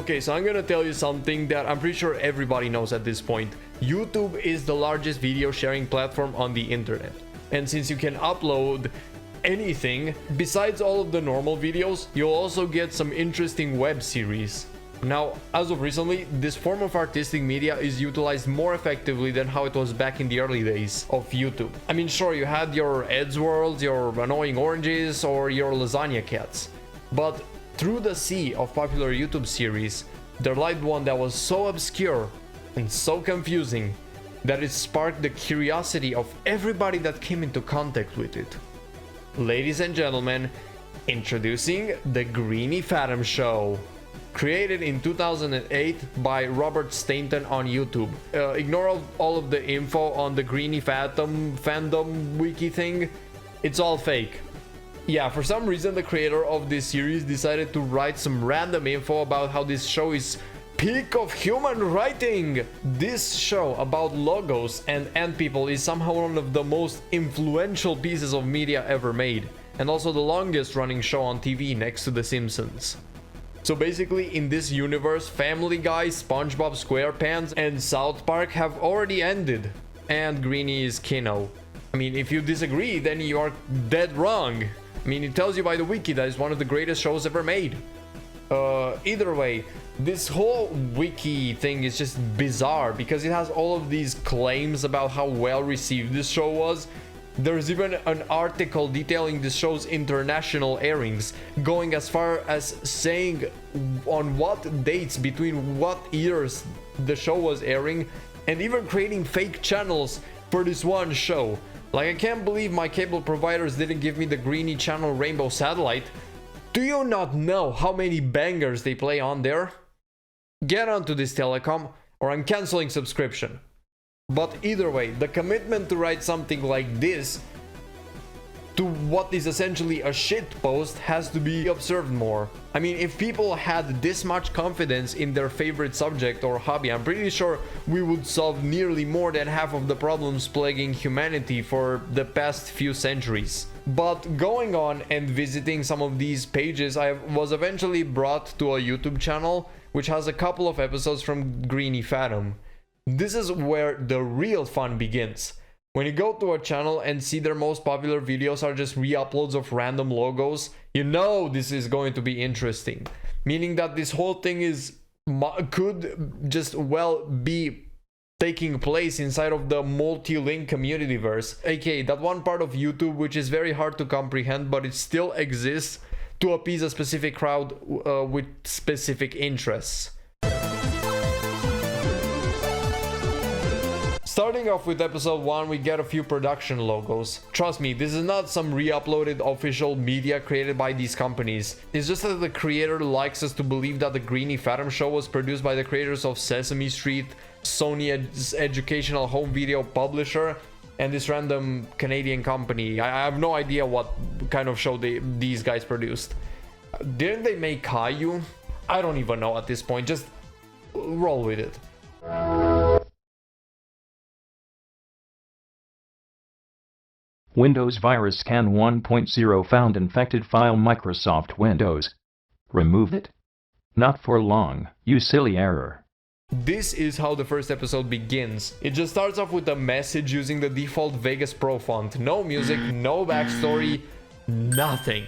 Okay, so I'm gonna tell you something that I'm pretty sure everybody knows at this point. YouTube is the largest video sharing platform on the internet. And since you can upload anything, besides all of the normal videos, you'll also get some interesting web series. Now, as of recently, this form of artistic media is utilized more effectively than how it was back in the early days of YouTube. I mean, sure, you had your Eddsworlds, your Annoying Oranges, or your Lasagna Cats. But through the sea of popular YouTube series, there lied one that was so obscure and so confusing that it sparked the curiosity of everybody that came into contact with it. Ladies and gentlemen, introducing the Greeny Phatom Show. Created in 2008 by Robert Stainton on YouTube. Ignore all of the info on the Greeny Phatom fandom wiki thing. It's all fake. Yeah, for some reason the creator of this series decided to write some random info about how this show is peak of human writing. This show about logos and ant people is somehow one of the most influential pieces of media ever made, and also the longest running show on TV next to The Simpsons. So basically, in this universe, Family Guy, SpongeBob SquarePants, and South Park have already ended, and Greeny is Kino. I mean, if you disagree, then you are dead wrong. I mean, it tells you by the wiki that it's one of the greatest shows ever made. Either way, this whole wiki thing is just bizarre because it has all of these claims about how well received this show was. There's even an article detailing the show's international airings, going as far as saying on what dates between what years the show was airing, and even creating fake channels for this one show. Like, I can't believe my cable providers didn't give me the Greeny channel Rainbow Satellite. Do you not know how many bangers they play on there? Get onto this telecom or I'm canceling subscription. But either way, the commitment to write something like this to what is essentially a shit post has to be observed more. I mean, if people had this much confidence in their favorite subject or hobby, I'm pretty sure we would solve nearly more than half of the problems plaguing humanity for the past few centuries. But going on and visiting some of these pages, I was eventually brought to a YouTube channel which has a couple of episodes from Greeny Phatom. This is where the real fun begins. When you go to a channel and see their most popular videos are just re-uploads of random logos, you know this is going to be interesting. Meaning that this whole thing could just well be taking place inside of the Multi-Linked Communityverse, aka that one part of YouTube which is very hard to comprehend, but it still exists to appease a specific crowd with specific interests. Starting off with episode 1, we get a few production logos. Trust me, this is not some re-uploaded official media created by these companies. It's just that the creator likes us to believe that the Greeny Phatom show was produced by the creators of Sesame Street, Sony's educational home video publisher, and this random Canadian company. I have no idea what kind of show these guys produced. Didn't they make Caillou? I don't even know at this point, just roll with it. Windows virus scan 1.0 found infected file Microsoft Windows. Remove it? Not for long, you silly error. This is how the first episode begins. It just starts off with a message using the default Vegas Pro font. No music, no backstory, nothing.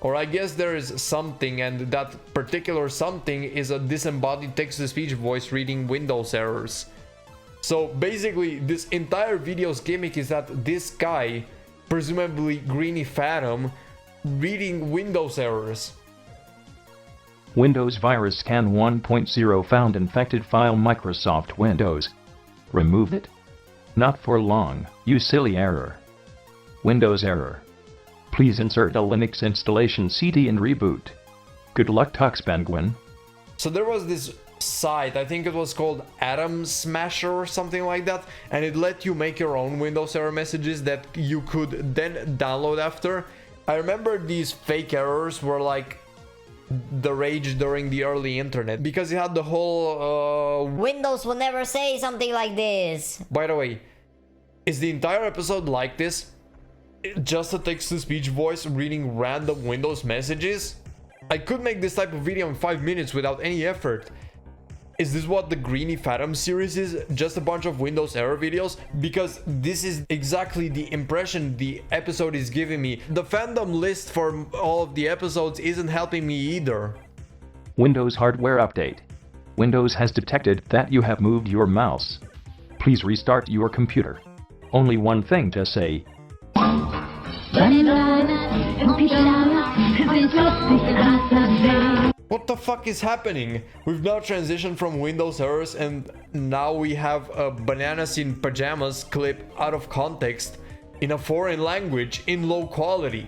Or I guess there is something, and that particular something is a disembodied text-to-speech voice reading Windows errors. So basically, this entire video's gimmick is that this guy, presumably Greeny Phatom, reading Windows errors. Windows virus scan 1.0 found infected file Microsoft Windows. Remove it? Not for long, you silly error. Windows error. Please insert a Linux installation CD and reboot. Good luck, Tuxpenguin. So there was this site, I think it was called Atom Smasher or something like that, and it let you make your own Windows error messages that you could then download after. I remember these fake errors were like the rage during the early internet because it had the whole Windows will never say something like this. By the way, is the entire episode like this? Just a text-to-speech voice reading random Windows messages? I could make this type of video in 5 minutes without any effort. Is this what the Greeny Phatom series is? Just a bunch of Windows error videos? Because this is exactly the impression the episode is giving me. The fandom list for all of the episodes isn't helping me either. Windows hardware update. Windows has detected that you have moved your mouse. Please restart your computer. Only one thing to say. What the fuck is happening? We've now transitioned from Windows errors and now we have a bananas in pajamas clip out of context in a foreign language in low quality.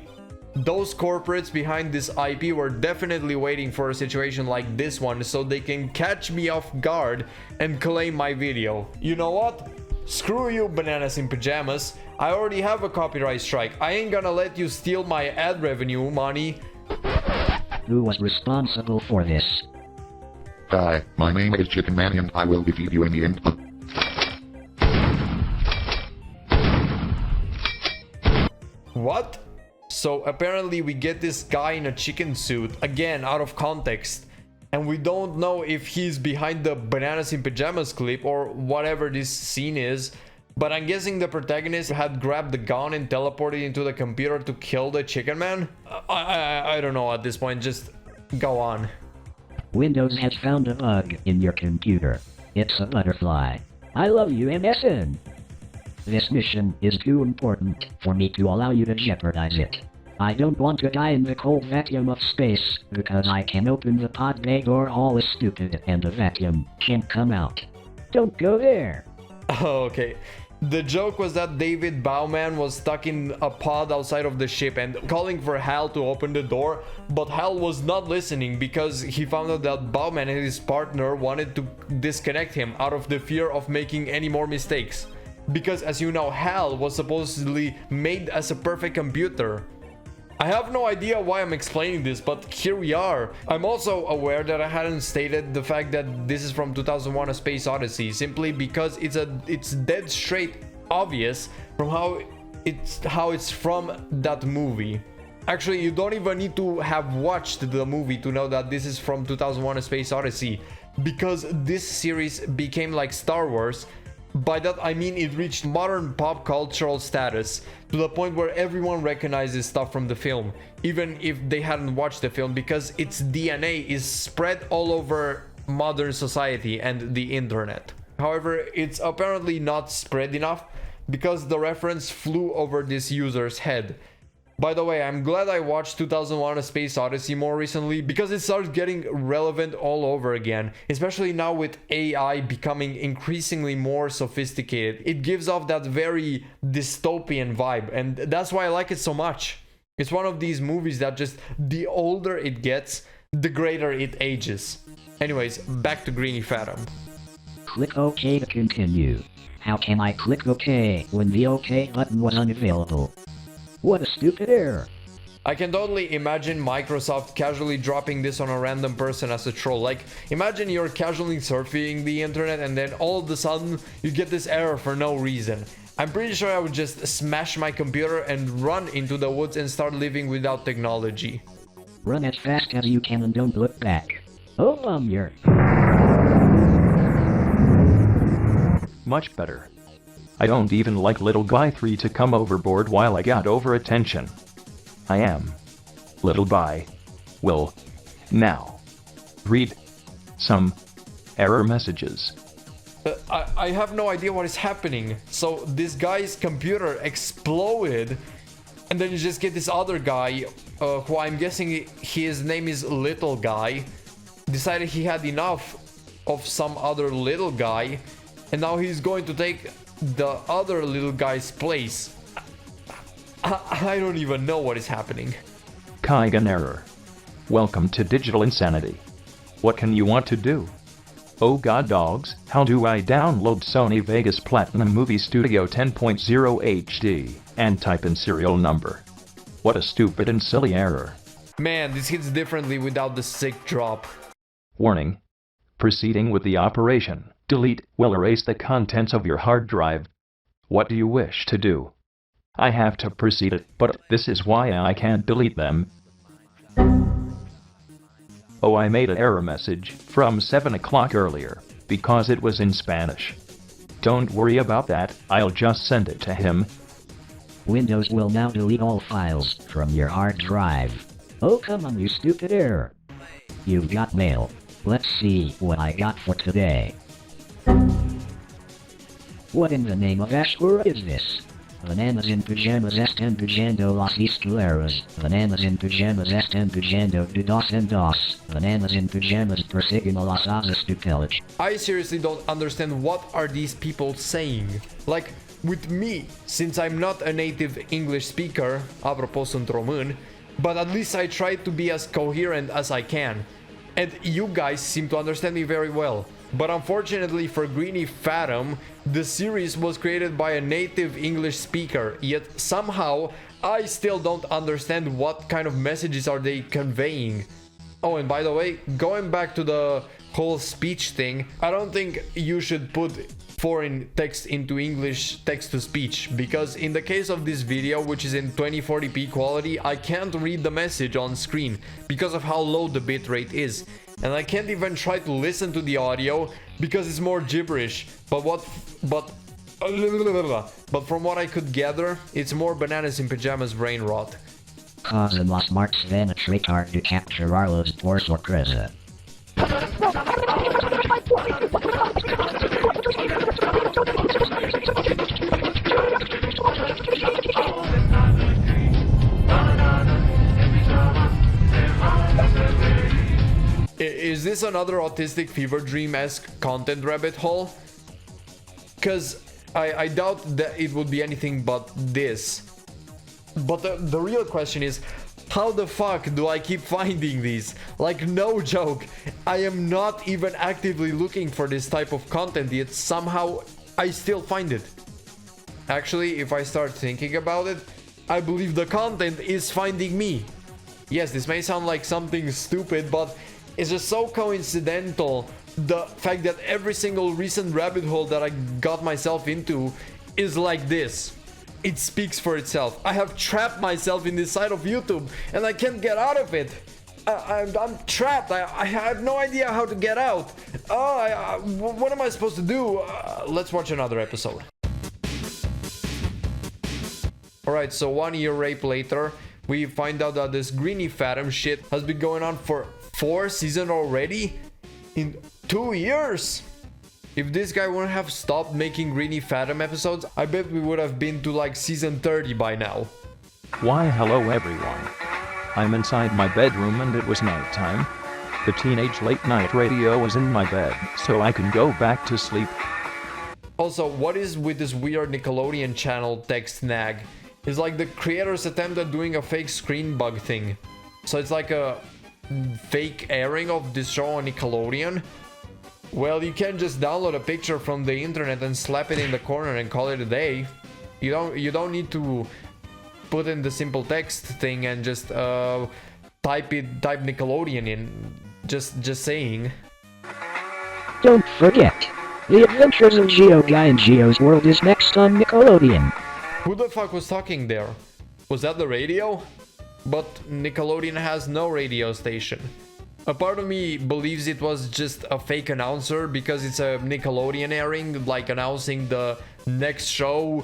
Those corporates behind this IP were definitely waiting for a situation like this one so they can catch me off guard and claim my video. You know what? Screw you, bananas in pajamas. I already have a copyright strike. I ain't gonna let you steal my ad revenue money. Who was responsible for this? Hi, my name is Chicken Man and I will defeat you in the end. What? So apparently we get this guy in a chicken suit, again out of context, and we don't know if he's behind the bananas in pajamas clip or whatever this scene is, but I'm guessing the protagonist had grabbed the gun and teleported into the computer to kill the chicken man? I don't know at this point, just go on. Windows has found a bug in your computer. It's a butterfly. I love you, MSN. This mission is too important for me to allow you to jeopardize it. I don't want to die in the cold vacuum of space, because I can open the pod bay door all is stupid and the vacuum can't come out. Don't go there. Oh, okay. The joke was that David Bowman was stuck in a pod outside of the ship and calling for Hal to open the door, but Hal was not listening because he found out that Bowman and his partner wanted to disconnect him out of the fear of making any more mistakes. Because as you know, Hal was supposedly made as a perfect computer. I have no idea why I'm explaining this, but here we are. I'm also aware that I hadn't stated the fact that this is from 2001: A Space Odyssey, simply because it's dead straight obvious from how it's from that movie. Actually, you don't even need to have watched the movie to know that this is from 2001: A Space Odyssey, because this series became like Star Wars. By that I mean it reached modern pop cultural status to the point where everyone recognizes stuff from the film, even if they hadn't watched the film, because its DNA is spread all over modern society and the internet. However, it's apparently not spread enough because the reference flew over this user's head. By the way, I'm glad I watched 2001: A Space Odyssey more recently because it starts getting relevant all over again, especially now with AI becoming increasingly more sophisticated. It gives off that very dystopian vibe, and that's why I like it so much. It's one of these movies that just, the older it gets, the greater it ages. Anyways, back to Greeny Phatom. Click OK to continue. How can I click OK when the OK button was unavailable? What a stupid error. I can totally imagine Microsoft casually dropping this on a random person as a troll. Like, imagine you're casually surfing the internet and then all of a sudden you get this error for no reason. I'm pretty sure I would just smash my computer and run into the woods and start living without technology. Run as fast as you can and don't look back. Oh, you're... Much better. I don't even like little guy 3 to come overboard while I got over attention. I am. Little guy. Will. Now. Read. Some. Error messages. I have no idea what is happening. So this guy's computer exploded and then you just get this other guy who I'm guessing his name is Little Guy, decided he had enough of some other little guy and now he's going to take the other little guy's place. I don't even know what is happening. Kaigan error. Welcome to digital insanity. What can you want to do? Oh god dogs, how do I download Sony Vegas Platinum Movie Studio 10.0 HD and type in serial number? What a stupid and silly error. Man, this hits differently without the sick drop. Warning. Proceeding with the operation. Delete will erase the contents of your hard drive. What do you wish to do? I have to proceed it, but this is why I can't delete them. Oh, I made an error message from 7 o'clock earlier, because it was in Spanish. Don't worry about that, I'll just send it to him. Windows will now delete all files from your hard drive. Oh, come on, you stupid error. You got mail. Let's see what I got for today. What in the name of Ashura is this? Bananas in pajamas están pujando las escaleras. Bananas in pajamas están pujando de dos en dos. Bananas in pajamas persiguen a las asas de college. I seriously don't understand what are these people saying. Like, with me, since I'm not a native English speaker, apropos sunt român, but at least I try to be as coherent as I can. And you guys seem to understand me very well. But unfortunately for Greeny Phatom, the series was created by a native English speaker, yet somehow I still don't understand what kind of messages are they conveying. Oh, and by the way, going back to the whole speech thing, I don't think you should put foreign text into English text-to-speech, because in the case of this video, which is in 2040p quality, I can't read the message on screen because of how low the bitrate is. And I can't even try to listen to the audio because it's more gibberish. But from what I could gather, it's more bananas in pajamas brain rot. Cause in Las Marks Van a retard to capture Arlo's por sorpresa. Is this another autistic fever dream-esque content rabbit hole? Cause I doubt that it would be anything but this. But the real question is, how the fuck do I keep finding these? Like, no joke, I am not even actively looking for this type of content, yet somehow I still find it. Actually, if I start thinking about it, I believe the content is finding me. Yes, this may sound like something stupid, but it's just so coincidental, the fact that every single recent rabbit hole that I got myself into is like this. It speaks for itself. I have trapped myself in this side of YouTube and I can't get out of it. I'm trapped. I have no idea how to get out. What am I supposed to do? Let's watch another episode. Alright, so 1 year rape later, we find out that this Greeny Phatom shit has been going on for 4 seasons already? In 2 years? If this guy wouldn't have stopped making Greeny Phatom episodes, I bet we would have been to like season 30 by now. Why hello everyone. I'm inside my bedroom and it was nighttime. The teenage late night radio was in my bed, so I can go back to sleep. Also, what is with this weird Nickelodeon channel text nag? It's like the creators attempt at doing a fake screen bug thing. So it's like a fake airing of this show on Nickelodeon. Well, you can't just download a picture from the internet and slap it in the corner and call it a day. You don't need to put in the simple text thing and just type Nickelodeon in. Just saying. Don't forget, The Adventures of Geo Guy in Geo's World is next on Nickelodeon. Who the fuck was talking there? Was that the radio? But Nickelodeon has no radio station. A part of me believes it was just a fake announcer because it's a Nickelodeon airing, like announcing the next show.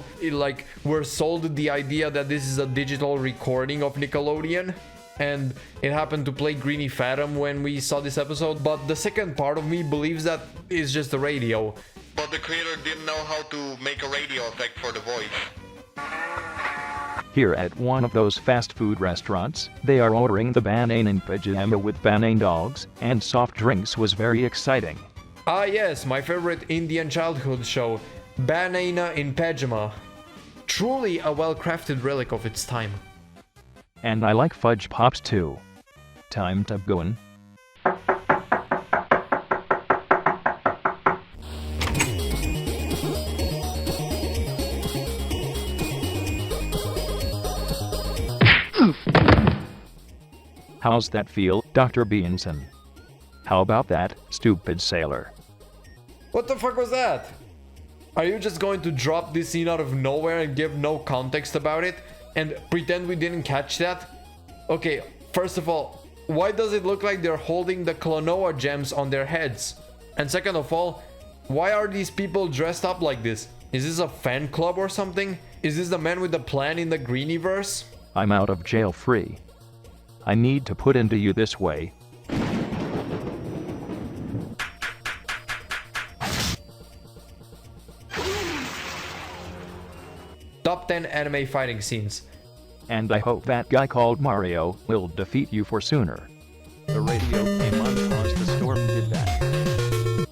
We're sold the idea that this is a digital recording of Nickelodeon, and it happened to play Greeny Phatom when we saw this episode. But the second part of me believes that it's just the radio. But the creator didn't know how to make a radio effect for the voice. Here at one of those fast food restaurants, they are ordering the banana in pajama with banana dogs, and soft drinks was very exciting. Ah yes, my favorite Indian childhood show, Banana in Pajama. Truly a well-crafted relic of its time. And I like fudge pops too. Time to go in. How's that feel, Dr. Beanson? How about that, stupid sailor? What the fuck was that? Are you just going to drop this scene out of nowhere and give no context about it? And pretend we didn't catch that? Okay, first of all, why does it look like they're holding the Klonoa gems on their heads? And second of all, why are these people dressed up like this? Is this a fan club or something? Is this the man with the plan in the Greenyverse? I'm out of jail free. I need to put into you this way. Top 10 anime fighting scenes. And I hope that guy called Mario will defeat you for sooner. The radio came on because the storm did that.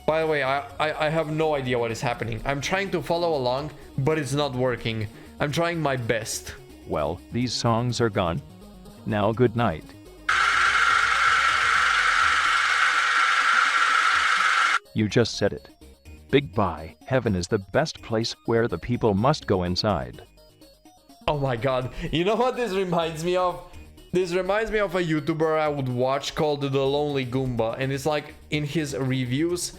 By the way, I have no idea what is happening. I'm trying to follow along, but it's not working. I'm trying my best. Well, these songs are gone. Now good night. You just said it. Big bye. Heaven is the best place where the people must go inside. Oh my god. You know what this reminds me of? This reminds me of a YouTuber I would watch called The Lonely Goomba. And it's like in his reviews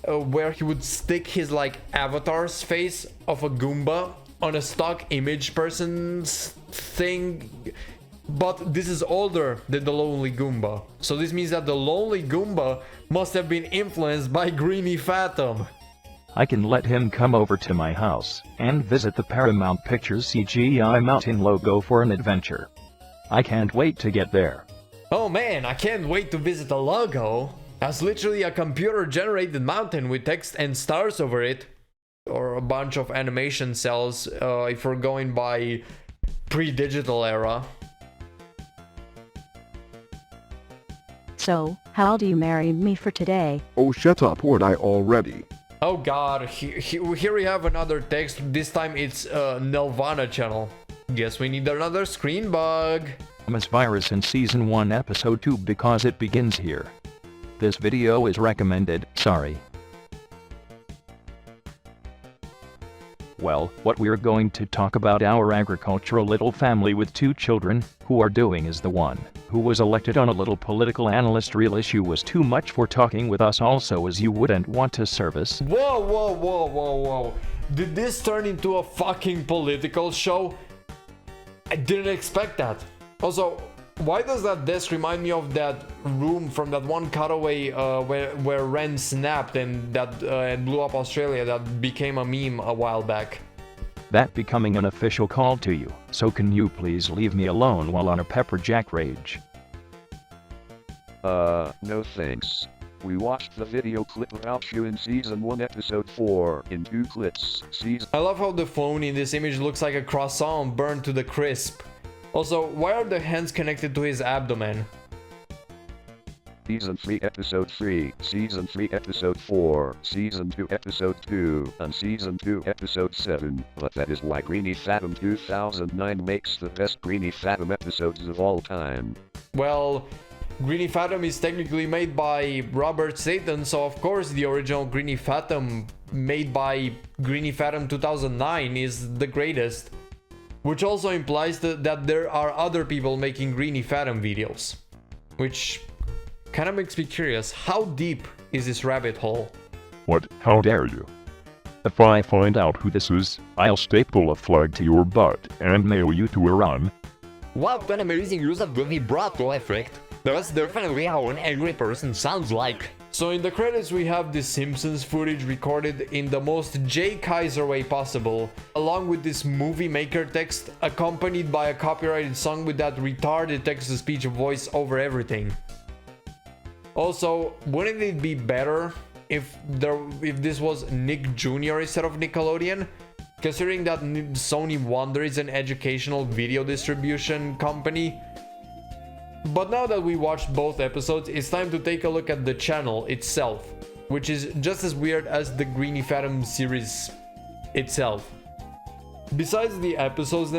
where he would stick his like avatar's face of a Goomba on a stock image person's thing. But this is older than The Lonely Goomba. So this means that The Lonely Goomba must have been influenced by Greeny Phatom. I can let him come over to my house and visit the Paramount Pictures CGI mountain logo for an adventure. I can't wait to get there. Oh man, I can't wait to visit the logo. That's literally a computer-generated mountain with text and stars over it. Or a bunch of animation cells if we're going by pre-digital era. So, how do you marry me for today? Oh, shut up, weren't I already? Oh god, here we have another text. This time it's Nelvana channel. Guess we need another screen bug. Miss Virus in Season 1 Episode 2 because it begins here. This video is recommended, sorry. Well, what we're going to talk about our agricultural little family with 2 children, who are doing is the one who was elected on a little political analyst real issue was too much for talking with us also as you wouldn't want to service. Whoa, whoa, whoa, whoa, whoa. Did this turn into a fucking political show? I didn't expect that. Also, why does that desk remind me of that room from that one cutaway where Ren snapped and that blew up Australia that became a meme a while back? That becoming an official call to you, so can you please leave me alone while on a pepper jack rage? No thanks. We watched the video clip about you in Season 1 Episode 4 in 2 clips. I love how the phone in this image looks like a croissant burned to the crisp. Also, why are the hands connected to his abdomen? Season 3 Episode 3, Season 3 Episode 4, Season 2 Episode 2, and Season 2 Episode 7, but that is why Greeny Phatom 2009 makes the best Greeny Phatom episodes of all time. Well, Greeny Phatom is technically made by Robert Satan, so of course the original Greeny Phatom made by Greeny Phatom 2009 is the greatest. Which also implies that there are other people making Greeny Phatom videos. Which kind of makes me curious, how deep is this rabbit hole? What? How dare you? If I find out who this is, I'll staple a flag to your butt and nail you to Iran. What an amazing use of the vibrato effect. That's definitely how an angry person sounds like. So in the credits we have the Simpsons footage recorded in the most Jay Kaiser way possible, along with this movie maker text accompanied by a copyrighted song with that retarded text-to-speech voice over everything. Also, wouldn't it be better if this was Nick Jr. instead of Nickelodeon? Considering that Sony Wonder is an educational video distribution company. But now that we watched both episodes, it's time to take a look at the channel itself, which is just as weird as the Greeny Phatom series itself. Besides the episodes,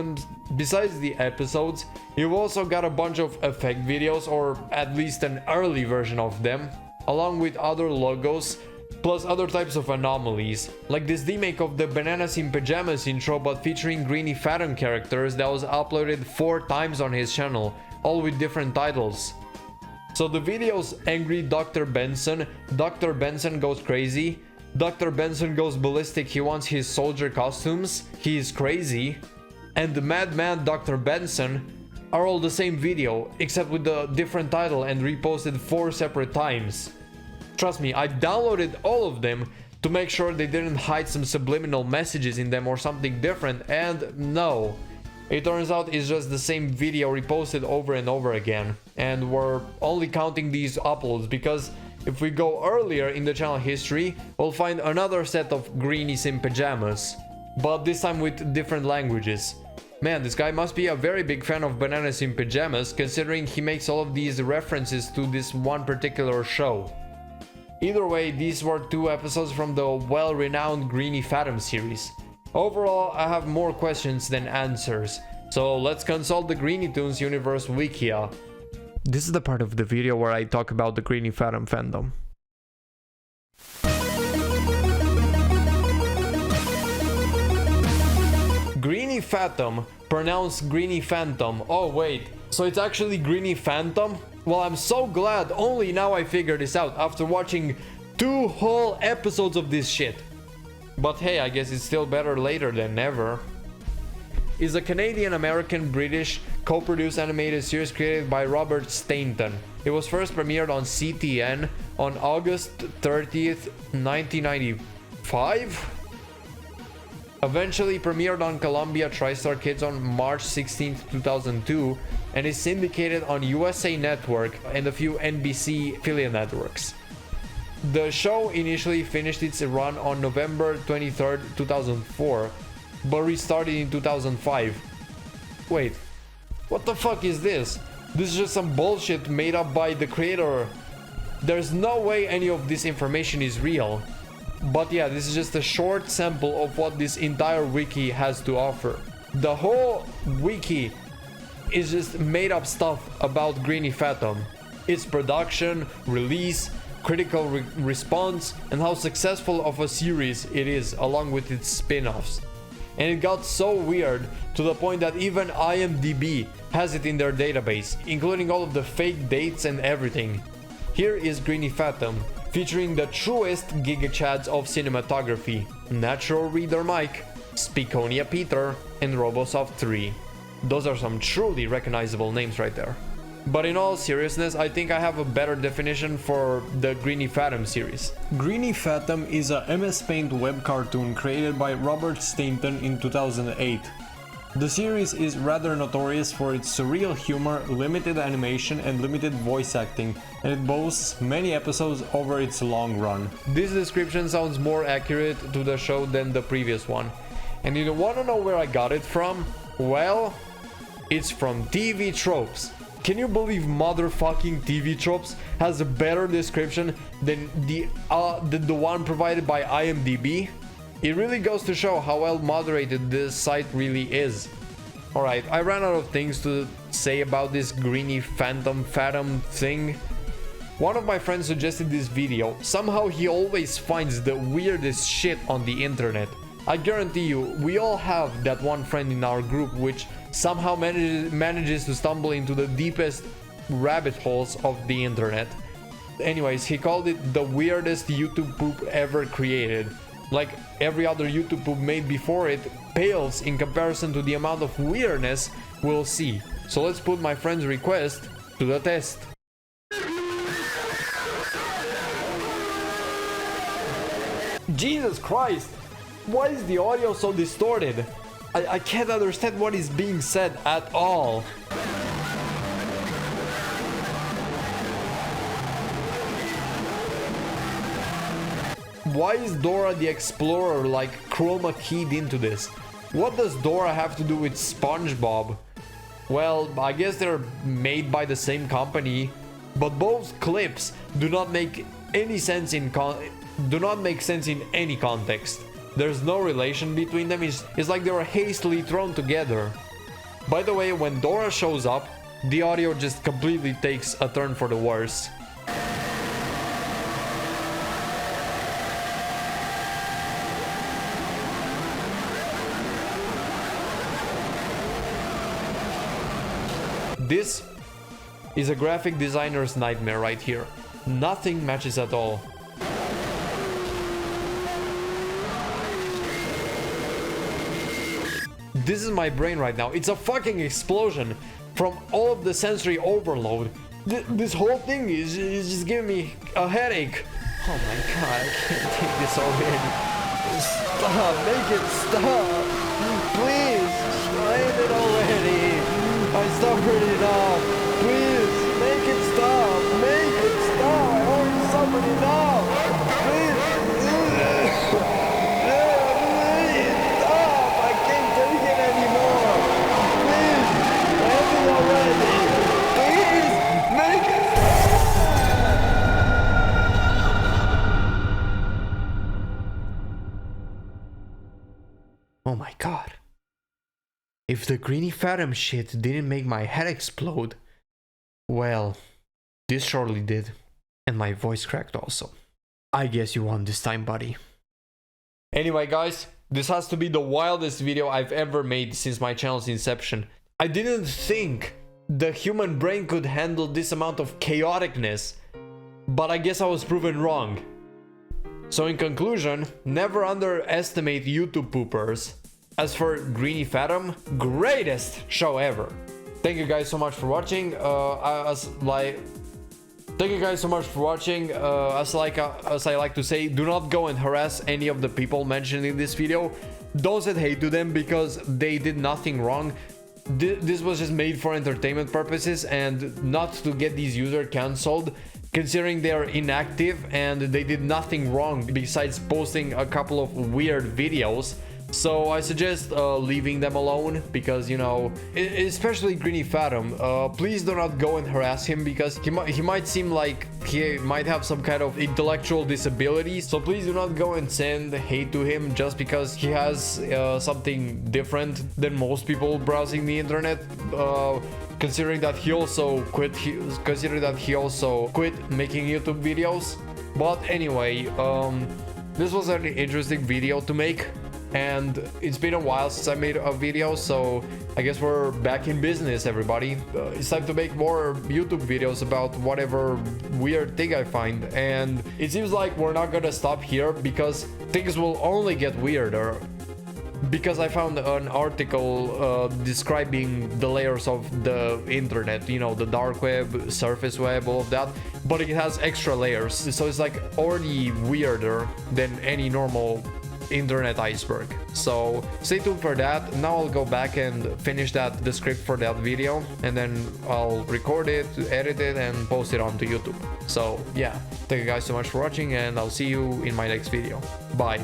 you've also got a bunch of effect videos, or at least an early version of them, along with other logos, plus other types of anomalies, like this remake of the Bananas in Pajamas intro but featuring Greeny Phatom characters that was uploaded 4 times on his channel, all with different titles. So the videos Angry Dr. Benson, Dr. Benson Goes Crazy, Dr. Benson goes ballistic, he wants his soldier costumes, he is crazy, and the madman Dr. Benson are all the same video, except with a different title and reposted 4 separate times. Trust me, I downloaded all of them to make sure they didn't hide some subliminal messages in them or something different, and no. It turns out it's just the same video reposted over and over again, and we're only counting these uploads because if we go earlier in the channel history, we'll find another set of greenies in pajamas, but this time with different languages. Man, this guy must be a very big fan of bananas in pajamas, considering he makes all of these references to this one particular show. Either way, these were 2 episodes from the well-renowned Greeny Phatom series. Overall, I have more questions than answers, so let's consult the Greeny Tunes Universe Wikia. This is the part of the video where I talk about the Greeny Phatom fandom. Greeny Phatom, pronounced Greeny Phantom. Oh wait, so it's actually Greeny Phantom? Well, I'm so glad only now I figured this out after watching 2 whole episodes of this shit. But hey, I guess it's still better later than never. Is a Canadian-American-British co-produced animated series created by Robert Stainton. It was first premiered on CTN on August 30th, 1995. Eventually premiered on Columbia TriStar Kids on March 16th, 2002, and is syndicated on USA Network and a few NBC affiliate networks. The show initially finished its run on November 23rd, 2004, but restarted in 2005. Wait, what the fuck is this? This is just some bullshit made up by the creator. There's no way any of this information is real. But yeah, this is just a short sample of what this entire wiki has to offer. The whole wiki is just made up stuff about Greeny Phatom, its production, release, critical response, and how successful of a series it is, along with its spin-offs. And it got so weird to the point that even IMDb has it in their database, including all of the fake dates and everything. Here is Greeny Phatom, featuring the truest gigachads of cinematography: Natural Reader Mike, Spiconia Peter, and Robosoft 3. Those are some truly recognizable names right there. But in all seriousness, I think I have a better definition for the Greeny Phatom series. Greeny Phatom is a MS Paint web cartoon created by Robert Stainton in 2008. The series is rather notorious for its surreal humor, limited animation, and limited voice acting, and it boasts many episodes over its long run. This description sounds more accurate to the show than the previous one. And you wanna know where I got it from? Well, it's from TV Tropes. Can you believe motherfucking TV Tropes has a better description than the one provided by IMDb? It really goes to show how well moderated this site really is. Alright, I ran out of things to say about this Greeny Phatom thing. One of my friends suggested this video. Somehow he always finds the weirdest shit on the internet. I guarantee you, we all have that one friend in our group which somehow manages to stumble into the deepest rabbit holes of the internet. Anyways, he called it the weirdest YouTube poop ever created. Like every other YouTube poop made before it pales in comparison to the amount of weirdness we'll see. So let's put my friend's request to the test. Jesus Christ! Why is the audio so distorted? I can't understand what is being said at all. Why is Dora the Explorer like chroma keyed into this? What does Dora have to do with SpongeBob? Well, I guess they're made by the same company, but both clips do not make sense in any context. There's no relation between them. It's like they were hastily thrown together. By the way, when Dora shows up, the audio just completely takes a turn for the worse. This is a graphic designer's nightmare right here. Nothing matches at all. this is my brain right now. It's a fucking explosion from all of the sensory overload. This whole thing is just giving me a headache. Oh my god, I can't take this already. Stop, make it stop. Please, end it already. I suffered enough. Please, make it stop. Make it stop. I already suffered enough. Please. Please, stop. I can't take it anymore. Please, end it already. Please, make it stop. Oh my god. If the Greeny Phatom shit didn't make my head explode, well, this surely did. And my voice cracked also. I guess you won this time, buddy. Anyway, guys, this has to be the wildest video I've ever made since my channel's inception. I didn't think the human brain could handle this amount of chaoticness, but I guess I was proven wrong. So in conclusion, never underestimate YouTube poopers. As for Greeny Phatom, greatest show ever. Thank you guys so much for watching. As I like to say, do not go and harass any of the people mentioned in this video. Don't say hate to them because they did nothing wrong. This was just made for entertainment purposes and not to get these users cancelled, considering they are inactive and they did nothing wrong besides posting a couple of weird videos. So I suggest leaving them alone because, you know, especially Greeny Phatom, please do not go and harass him because he might seem like he might have some kind of intellectual disability. So please do not go and send hate to him just because he has something different than most people browsing the internet. Considering that he also quit making YouTube videos. But anyway, this was an interesting video to make. And it's been a while since I made a video, so I guess we're back in business, everybody. It's time to make more YouTube videos about whatever weird thing I find. And it seems like we're not gonna stop here because things will only get weirder. Because I found an article describing the layers of the internet, you know, the dark web, surface web, all of that, but it has extra layers, so it's like already weirder than any normal internet iceberg. So stay tuned for that. Now I'll go back and finish the script for that video, and then I'll record it, edit it, and post it onto YouTube. So yeah, thank you guys so much for watching, and I'll see you in my next video. Bye.